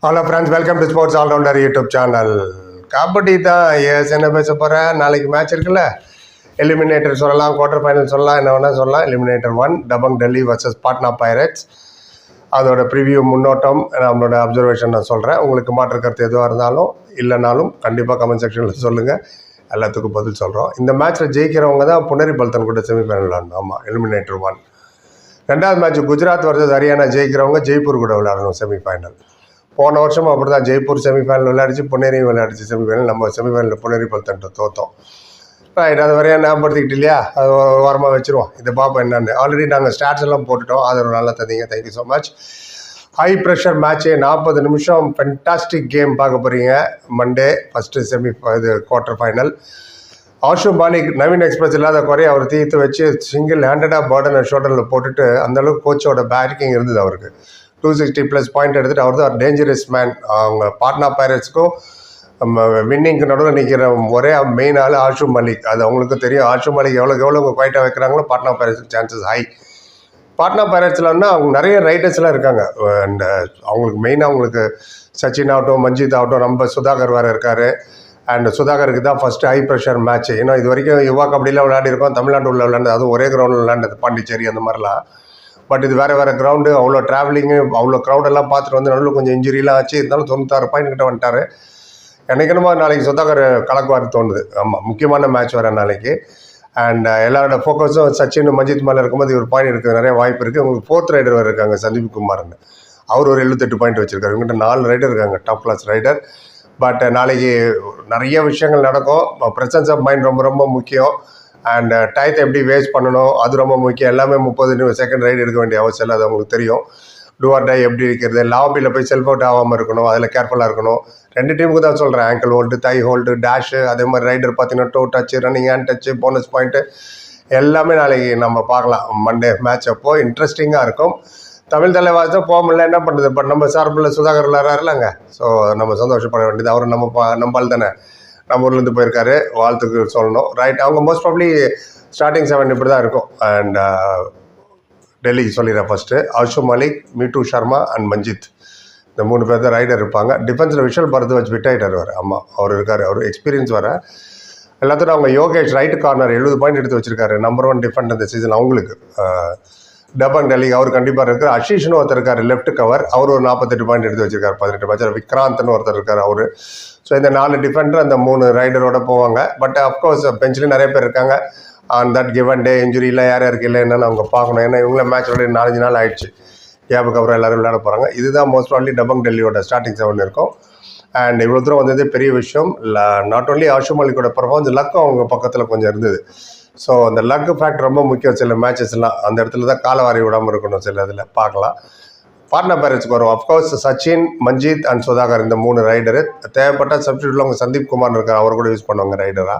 Hello friends, welcome to sports allrounder YouTube channel. Kabaddi தான் என்ன பேச போகிறேன். நாளைக்கு மேட்ச் இருக்குல்ல, எலிமினேட்டர் சொல்லலாம், குவார்டர் ஃபைனல் சொல்லலாம், என்ன வேணால் சொல்லலாம். Eliminator 1 Dabangg Delhi versus Patna pirates. அதோட ப்ரிவியூ முன்னோட்டம், நம்மளோட அப்சர்வேஷன் நான் சொல்கிறேன். உங்களுக்கு மாற்று கருத்து எதுவாக இருந்தாலும் இல்லைனாலும் கண்டிப்பாக கமெண்ட் செக்ஷனில் சொல்லுங்கள், எல்லாத்துக்கும் பதில் சொல்கிறோம். இந்த மேட்ச்சில் ஜெயிக்கிறவங்க தான் புனரி பல்தன் கூட செமிஃபைனல் விளாடணும். ஆமாம், எலிமினேட்டர் 1. ரெண்டாவது மேட்ச் குஜராத் வர்சஸ் ஹரியானா, ஜெயிக்கிறவங்க ஜெய்ப்பூர் கூட விளையாடணும் செமிஃபைனல். போன வருஷமும் அப்படி தான், ஜெய்ப்பூர் செமிஃபைனல் விளையாடிச்சு, புனேரியும் விளையாடிச்சு செமிஃபைனல். நம்ம செமிஃபைனலில் புனேரி பல்தன்ட்டு தோற்றோம். ரைட், அது வரையா ஞாபகப்படுத்திக்கிட்டு இல்லையா, அது ஒரு வாரமாக வச்சுருவோம். இதை பார்ப்போம் என்னென்னு. ஆல்ரெடி நாங்கள் ஸ்டாட்ஸ் எல்லாம் போட்டுட்டோம், அது ஒரு நல்லா தந்தீங்க, thank you so much. High pressure match, 40 நிமிஷம் ஃபென்டாஸ்டிக் கேம் பார்க்க போகிறீங்க. மண்டே ஃபஸ்ட்டு இது quarter final. Ashu Malik Naveen express இல்லாத குறைய அவர் தீர்த்து வச்சு சிங்கிள் ஹேண்டடாக பேர்டனை ஷோல்டரில் போட்டுட்டு அந்தளவுக்கு கோச்சோட பேட்டிங் இருந்தது அவருக்கு. 260+ பாயிண்ட் எடுத்துகிட்டு அவர் தான் டேஞ்சரஸ் மேன். அவங்க பாட்னா பைரேட்ஸ்க்கும் வின்னிங்க்கு நடுவில் நிற்கிற ஒரே மெயின் ஆள் ஆஷு மாலிக். அது அவங்களுக்கு தெரியும். ஆஷு மாலிக் எவ்வளோ குவைட்டாக வைக்கிறாங்களோ பாட்னா பைரேட்ஸுக்கு சான்சஸ் ஹை. பாட்னா பைரேட்ஸ்லன்னா அவங்க நிறைய ரைடர்ஸ்லாம் இருக்காங்க. அண்ட் அவங்களுக்கு மெயினாக அவங்களுக்கு சச்சின் ஆகட்டும், மஞ்சித் ஆகட்டும், நம்ம சுதாகர் வேறு இருக்கார். அண்ட் சுதாகருக்கு தான் ஃபஸ்ட்டு ஹை ப்ரெஷர் மேட்ச்சு. ஏன்னா இது வரைக்கும் யுவா கபடியில் விளையாடிருக்கோம், தமிழ்நாடு உள்ள விளையாண்டு, அதுவும் ஒரே கிரவுண்டில் விளையாண்டது, பாண்டிச்சேரி அந்த மாதிரிலாம். பட் இது வேறு கிரவுண்டு, அவ்வளோ ட்ராவலிங்கு, அவ்வளோ க்ரௌடெல்லாம் பார்த்துட்டு வந்து நடுவில் கொஞ்சம் இன்ஜுரிலாம் ஆச்சு. இருந்தாலும் 96 பாயிண்ட் கிட்ட வந்துட்டார். எனக்கு என்னமோ நாளைக்கு சுதாகர் கலக்குவார் தோணுது. ஆமாம், முக்கியமான மேட்ச் வர நாளைக்கு. அண்ட் எல்லாரோட ஃபோக்கஸும் சச்சின் மஞ்சித் மேலே இருக்கும்போது இவர் பாயிண்ட் எடுக்க நிறைய வாய்ப்பு இருக்குது. உங்களுக்கு 4th ரைடர் வேறு இருக்காங்க, சந்தீப் குமார்னு. அவர் ஒரு 78 பாயிண்ட் வச்சுருக்காரு. இவங்ககிட்ட 4 ரைடர் இருக்காங்க, டாப் கிளாஸ் ரைடர். பட் நாளைக்கு நிறைய விஷயங்கள் நடக்கும். ப்ரெசன்ஸ் ஆஃப் மைண்ட் ரொம்ப ரொம்ப முக்கியம். அண்ட் டயத்தை எப்படி வேஸ்ட் பண்ணணும், அது ரொம்ப முக்கியம். எல்லாமே 30 செகண்ட் ரைடு எடுக்க வேண்டிய அவசியம் இல்லை, அது அவங்களுக்கு தெரியும். டூ ஆர் டை எப்படி இருக்கிறது, லாபியில் போய் செல்ஃப் அவுட் ஆகாமல் இருக்கணும், அதில் கேர்ஃபுல்லாக இருக்கணும். 2 டீமுக்கு தான் சொல்கிறேன். Ankle hold, thigh hold, dash, அதே மாதிரி ரைடர் பார்த்தீங்கன்னா toe touch, running hand touch, bonus point எல்லாமே நாளைக்கு நம்ம பார்க்கலாம். மண்டே மேட்ச் அப்போது இன்ட்ரெஸ்டிங்காக இருக்கும். தமிழ் தலைவாசி தான் போக முடியல, என்ன பண்ணுறது. பட் நம்ம சார்பில் சுதாகர் விளாட்றாருலங்க, ஸோ நம்ம சந்தோஷப்பட வேண்டியது. அவர் நம்மால் தானே, நம்ம ஊர்லேருந்து போயிருக்காரு, வாழ்த்துக்கு சொல்லணும். ரைட், அவங்க மோஸ்ட் ப்ராப்ளி ஸ்டார்டிங் 7 இப்படி தான் இருக்கும். அண்ட் டெல்லிக்கு சொல்லிடுறேன் ஃபஸ்ட்டு. ஆஷு மாலிக், மீட்டு சர்மா அண்ட் மஞ்சித், இந்த 3 பேர் தான் ரைடர் இருப்பாங்க. டிஃபென்ஸில் விஷல் பரத் வச்சு விட்டாயிட்டார் அவர். ஆமாம், அவர் இருக்கார், அவர் எக்ஸ்பீரியன்ஸ் வர. எல்லாத்தோட அவங்க யோகேஷ் ரைட் கார்னர் 70 பாயிண்ட் எடுத்து வச்சிருக்காரு. நம்பர் 1 டிஃபெண்ட் இந்த சீசன் அவங்களுக்கு. டபங் டெல்லி அவர் கண்டிப்பாக இருக்கார். அஷீஷ்னு ஒருத்தர் இருக்கார், லெஃப்ட் கவர், அவர் ஒரு 48 பாயிண்ட் எடுத்து வச்சிருக்காரு 18 மேட்சில். விக்ராந்த்னு ஒருத்தர் இருக்கார் அவர். ஸோ இந்த 4 டிஃபெண்டர் அந்த 3 ரைடரோட போவாங்க. பட் அஃப்கோர்ஸ் பெஞ்சில் நிறைய பேர் இருக்காங்க. ஆன் தட் கிவன் டே இன்ஜுரியில் யார் யாருக்கு இல்லை என்னென்னு அவங்க பார்க்கணும். ஏன்னா இவங்கள மேட்ச் விளையாடி 4-5 நாள் ஆயிடுச்சு. கேபுக்கு அப்புறம் எல்லோரும் விளையாட போகிறாங்க. இதுதான் மோஸ்ட் ப்ராப்ளி டபங் டெல்லியோட ஸ்டார்டிங் 7 இருக்கும். அண்ட் இவ்வளோ தூரம் வந்தது பெரிய விஷயம். நாட் ஓன்லி ஆஷு மாலிக்கோட பர்ஃபார்மன்ஸ், லக்கும் அவங்க பக்கத்தில் கொஞ்சம் இருந்தது. ஸோ அந்த லக் ஃபேக்ட் ரொம்ப முக்கியம். சில மேட்சஸ்லாம் அந்த இடத்துல தான் காலவாரி விடாமல் இருக்கணும். சில இதில் பார்க்கலாம். பாட்னா பைரேட்ஸ்க்கு வரும். அஃப்கோர்ஸ் சச்சின், மஞ்சித் அண்ட் சுதாகர், இந்த 3 ரைடரு. தேவைப்பட்ட சப்ஸ்டியூட்டில் அவங்க சந்தீப் குமார் இருக்கார், அவர் கூட யூஸ் பண்ணுவாங்க ரைடராக.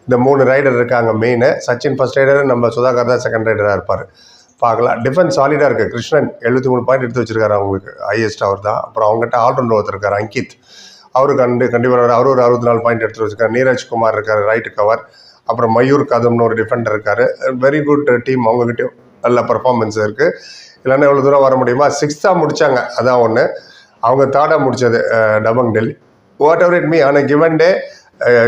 இந்த 3 ரைடர் இருக்காங்க மெயின். சச்சின் ஃபஸ்ட் ரைடர், நம்ம சுதாகர் தான் செகண்ட் ரைடராக இருப்பார். பார்க்கலாம். டிஃபென்ஸ் சாலிடாக இருக்குது. கிருஷ்ணன் 73 பாயிண்ட் எடுத்து வச்சிருக்காரு, அவங்களுக்கு ஹையஸ்ட் அவர் தான். அப்புறம் அவங்ககிட்ட ஆல்ரவுண்டர் ஒருத்தர் இருக்கார், அங்கித், அவருக்கு கண்டிப்பாக அவர் ஒரு 64 பாயிண்ட் எடுத்து வச்சிருக்காரு. நீரஜ் குமார் இருக்கார், ரைட்டு கவர். அப்புறம் மயூர் கதம்னு ஒரு டிஃபெண்டர் இருக்கார். வெரி குட் டீம், அவங்ககிட்டயும் நல்ல பர்ஃபார்மன்ஸ் இருக்குது. இல்லைன்னா எவ்வளோ தூரம் வர முடியுமா. 6th முடித்தாங்க, அதான் ஒன்று. அவங்க 3rd முடித்தது Dabang Delhi. Whatever it may, ஆனால் given day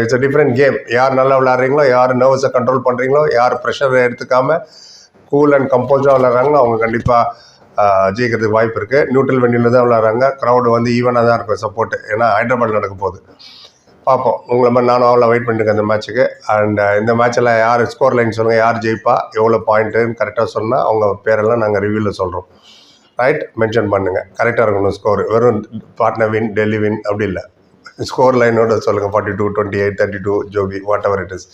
it's a different game. யார் நல்லா விளாட்றீங்களோ, யார் நர்வஸை கண்ட்ரோல் பண்ணுறீங்களோ, யார் ப்ரெஷரை எடுத்துக்காமல் கூல் அண்ட் கம்போஸாக விளாட்றாங்களோ அவங்க கண்டிப்பாக ஜெயிக்கிறதுக்கு வாய்ப்பு இருக்குது. நியூட்ரல் வென்யூவில் தான் விளாட்றாங்க. க்ரௌடு வந்து ஈவனாக தான் இருக்கும் சப்போர்ட்டு. ஏன்னா ஹைதராபாத் நடக்க போகுது. பார்ப்போம். உங்களை மாதிரி நானும் அவ்வளோ வெயிட் பண்ணிட்டுருக்கேன் இந்த மேட்ச்சுக்கு. அண்ட் இந்த மேட்ச்சில் யார் ஸ்கோர் லைன் சொல்லுங்கள், யார் ஜெயிப்பா, எவ்வளோ பாயிண்ட்டுன்னு கரெக்டாக சொன்னால் அவங்க பேரெல்லாம் நாங்கள் ரிவ்யூவில் சொல்கிறோம். ரைட், மென்ஷன் பண்ணுங்கள். கரெக்டாக இருக்கணும் ஸ்கோர். வெறும் பாட்னா வின், டெல்லி வின் அப்படி இல்லை. ஸ்கோர் லைனோட சொல்லுங்கள். 42, 28, 32, Joby, what ever it is.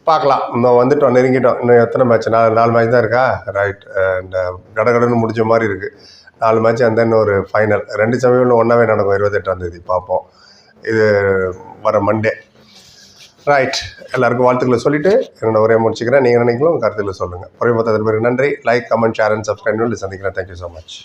பார்க்கலாம். இன்னும் வந்துட்டோம், நெருங்கிட்டோம். இன்னும் எத்தனை மேட்ச்? 4 மேட்ச் தான் இருக்கா? ரைட். அண்ட் கடகடன்னு முடிஞ்ச மாதிரி இருக்குது. 4 மேட்ச் அந்த இன்னும் ஒரு ஃபைனல். 2 சமயம் ஒன்றாவே நடக்கும் 28ஆம் தேதி. பார்ப்போம். இது வர மண்டே. ரைட், எல்லாருக்கும் வாழ்த்துக்களை சொல்லிவிட்டு என்னோட உரையை முடிச்சுக்கிறேன். நீங்கள் நினைக்கலாம் கருத்துக்களை சொல்லுங்கள். ஒரே மொத்தத்தில் பேருக்கு நன்றி. Like, comment, share and subscribe. சந்திக்கிறேன். Thank you so much.